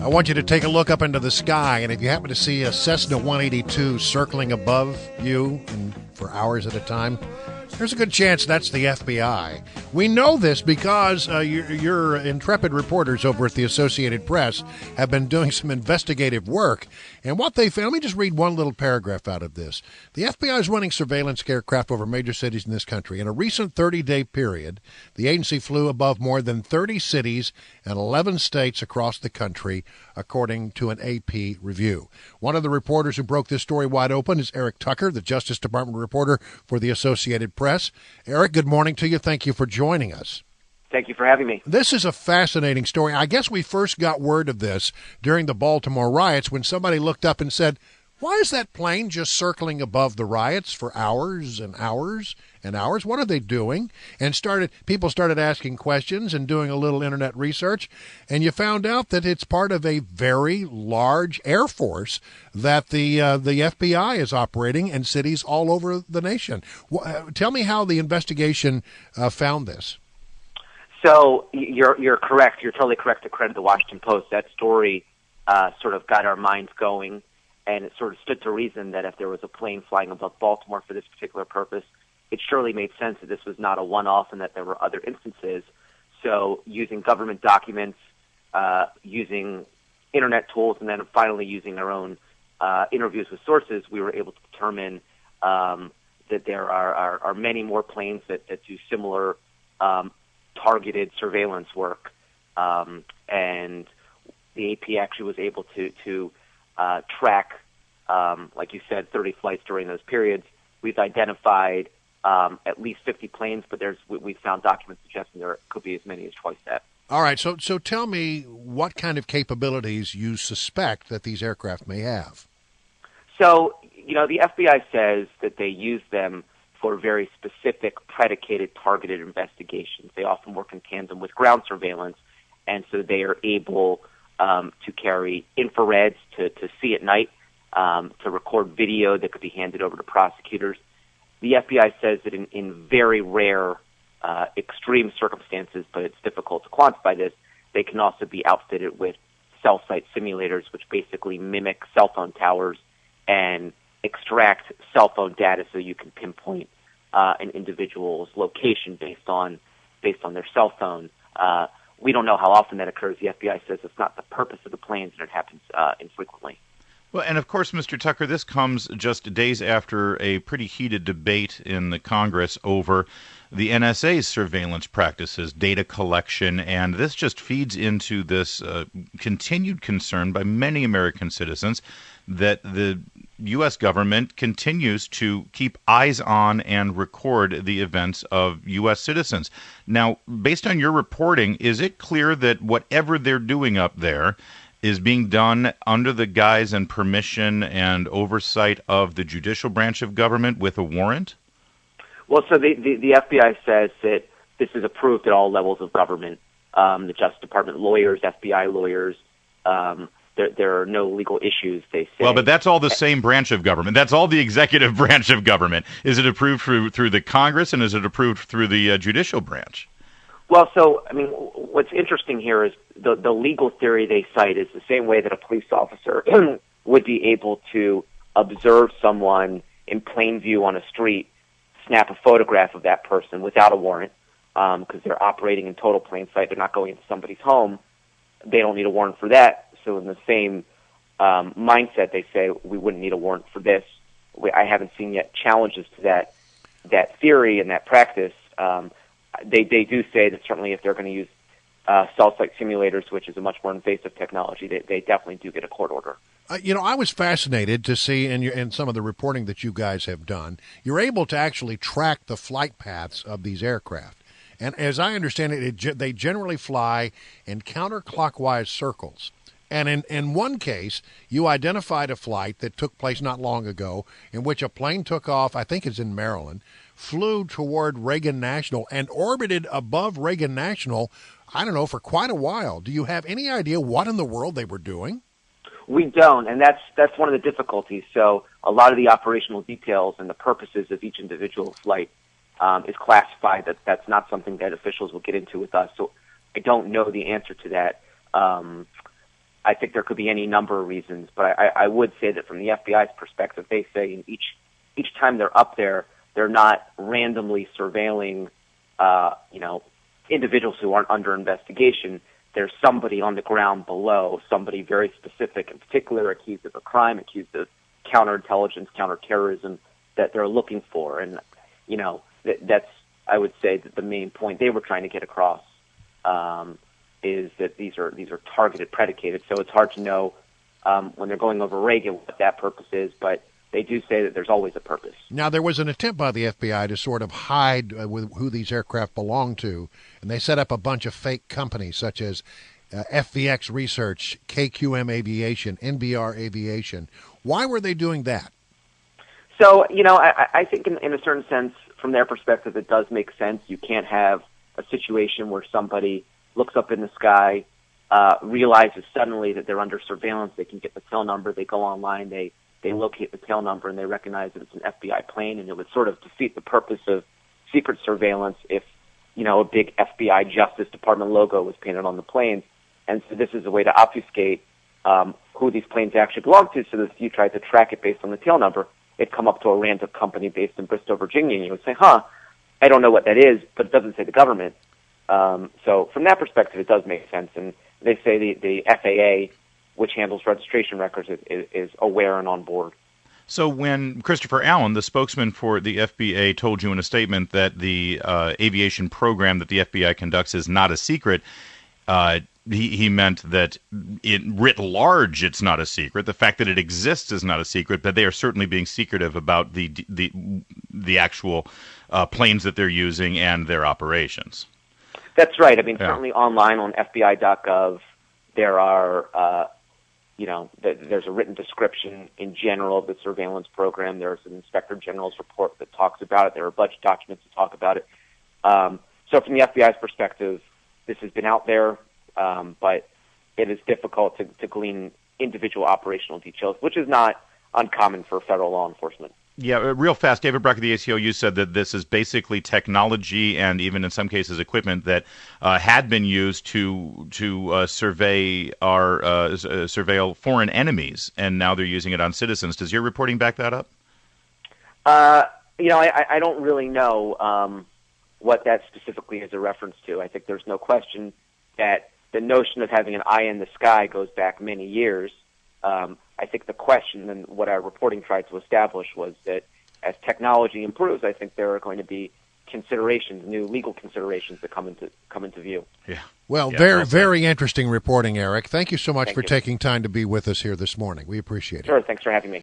I want you to take a look up into the sky, and if you happen to see a Cessna 182 circling above you and for hours at a time, there's a good chance that's the FBI. We know this because your intrepid reporters over at the Associated Press have been doing some investigative work. And what they found, let me just read one little paragraph out of this. The FBI is running surveillance aircraft over major cities in this country. In a recent 30-day period, the agency flew above more than 30 cities and 11 states across the country, according to an AP review. One of the reporters who broke this story wide open is Eric Tucker, the Justice Department reporter for the Associated Press. Eric, good morning to you. Thank you for joining us. Thank you for having me. This is a fascinating story. I guess we first got word of this during the Baltimore riots when somebody looked up and said, why is that plane just circling above the riots for hours and hours and hours? What are they doing? And people started asking questions and doing a little internet research, and you found out that it's part of a very large air force that the FBI is operating in cities all over the nation. Tell me how the investigation found this. So you're correct. You're totally correct to credit the Washington Post. That story sort of got our minds going. And it sort of stood to reason that if there was a plane flying above Baltimore for this particular purpose, it surely made sense that this was not a one-off and that there were other instances. So using government documents, using internet tools, and then finally using our own interviews with sources, we were able to determine that there are many more planes that do similar targeted surveillance work. And the AP actually was able to track, like you said, 30 flights during those periods. We've identified at least 50 planes, but we've found documents suggesting there could be as many as twice that. All right, so tell me what kind of capabilities you suspect that these aircraft may have. So, the FBI says that they use them for very specific, predicated, targeted investigations. They often work in tandem with ground surveillance, and so they are able to carry infrareds to see at night, to record video that could be handed over to prosecutors. The FBI says that in very rare, extreme circumstances, but it's difficult to quantify this, they can also be outfitted with cell site simulators, which basically mimic cell phone towers and extract cell phone data so you can pinpoint an individual's location based on their cell phone. We don't know how often that occurs. The FBI says it's not the purpose of the planes, and it happens infrequently. Well, and of course, Mr. Tucker, this comes just days after a pretty heated debate in the Congress over the NSA's surveillance practices, data collection, and this just feeds into this continued concern by many American citizens that the U.S. government continues to keep eyes on and record the events of U.S. citizens. Now, based on your reporting, is it clear that whatever they're doing up there is being done under the guise and permission and oversight of the judicial branch of government with a warrant? Well, so the FBI says that this is approved at all levels of government. The Justice Department lawyers, FBI lawyers, there are no legal issues, they say. Well, but that's all the same branch of government. That's all the executive branch of government. Is it approved through the Congress, and is it approved through the judicial branch? Well, so, what's interesting here is the legal theory they cite is the same way that a police officer would be able to observe someone in plain view on a street, snap a photograph of that person without a warrant, because they're operating in total plain sight. They're not going into somebody's home. They don't need a warrant for that. So in the same mindset, they say we wouldn't need a warrant for this. I haven't seen yet challenges to that theory and that practice. They do say that certainly if they're going to use cell site simulators, which is a much more invasive technology, they definitely do get a court order. I was fascinated to see in some of the reporting that you guys have done, you're able to actually track the flight paths of these aircraft. And as I understand it, they generally fly in counterclockwise circles. And in one case, you identified a flight that took place not long ago in which a plane took off, I think it's in Maryland, flew toward Reagan National and orbited above Reagan National, I don't know, for quite a while. Do you have any idea what in the world they were doing? We don't, and that's one of the difficulties. So a lot of the operational details and the purposes of each individual flight is classified. That's not something that officials will get into with us. So I don't know the answer to that. I think there could be any number of reasons, but I would say that from the FBI's perspective, they say in each time they're up there, they're not randomly surveilling, individuals who aren't under investigation. There's somebody on the ground below, somebody very specific, in particular accused of a crime, accused of counterintelligence, counterterrorism, that they're looking for. And, that's, I would say, that the main point they were trying to get across is that these are targeted, predicated. So it's hard to know when they're going over Reagan what that purpose is, but they do say that there's always a purpose. Now, there was an attempt by the FBI to sort of hide with who these aircraft belong to, and they set up a bunch of fake companies such as FVX Research, KQM Aviation, NBR Aviation. Why were they doing that? So, I think in a certain sense, from their perspective, it does make sense. You can't have a situation where somebody looks up in the sky, realizes suddenly that they're under surveillance, they can get the tail number, they go online, they locate the tail number, and they recognize that it's an FBI plane, and it would sort of defeat the purpose of secret surveillance if, a big FBI Justice Department logo was painted on the planes. And so this is a way to obfuscate who these planes actually belong to, so that if you tried to track it based on the tail number, it'd come up to a random company based in Bristol, Virginia, and you would say, I don't know what that is, but it doesn't say the government. So from that perspective, it does make sense. And they say the FAA, which handles registration records, is aware and on board. So when Christopher Allen, the spokesman for the FBA, told you in a statement that the aviation program that the FBI conducts is not a secret, he meant that writ large it's not a secret. The fact that it exists is not a secret, but they are certainly being secretive about the actual planes that they're using and their operations. That's right. I mean, certainly online on FBI.gov, there are, there's a written description in general of the surveillance program. There's an Inspector General's report that talks about it. There are budget documents that talk about it. So from the FBI's perspective, this has been out there, but it is difficult to glean individual operational details, which is not uncommon for federal law enforcement. Yeah, real fast, David Brock of the ACLU said that this is basically technology and even in some cases equipment that had been used to surveil foreign enemies, and now they're using it on citizens. Does your reporting back that up? I don't really know what that specifically is a reference to. I think there's no question that the notion of having an eye in the sky goes back many years. I think the question and what our reporting tried to establish was that as technology improves, I think there are going to be considerations, new legal considerations that come into view. Yeah. Well, very interesting reporting, Eric. Thank you so much for taking time to be with us here this morning. We appreciate it. Sure. Thanks for having me.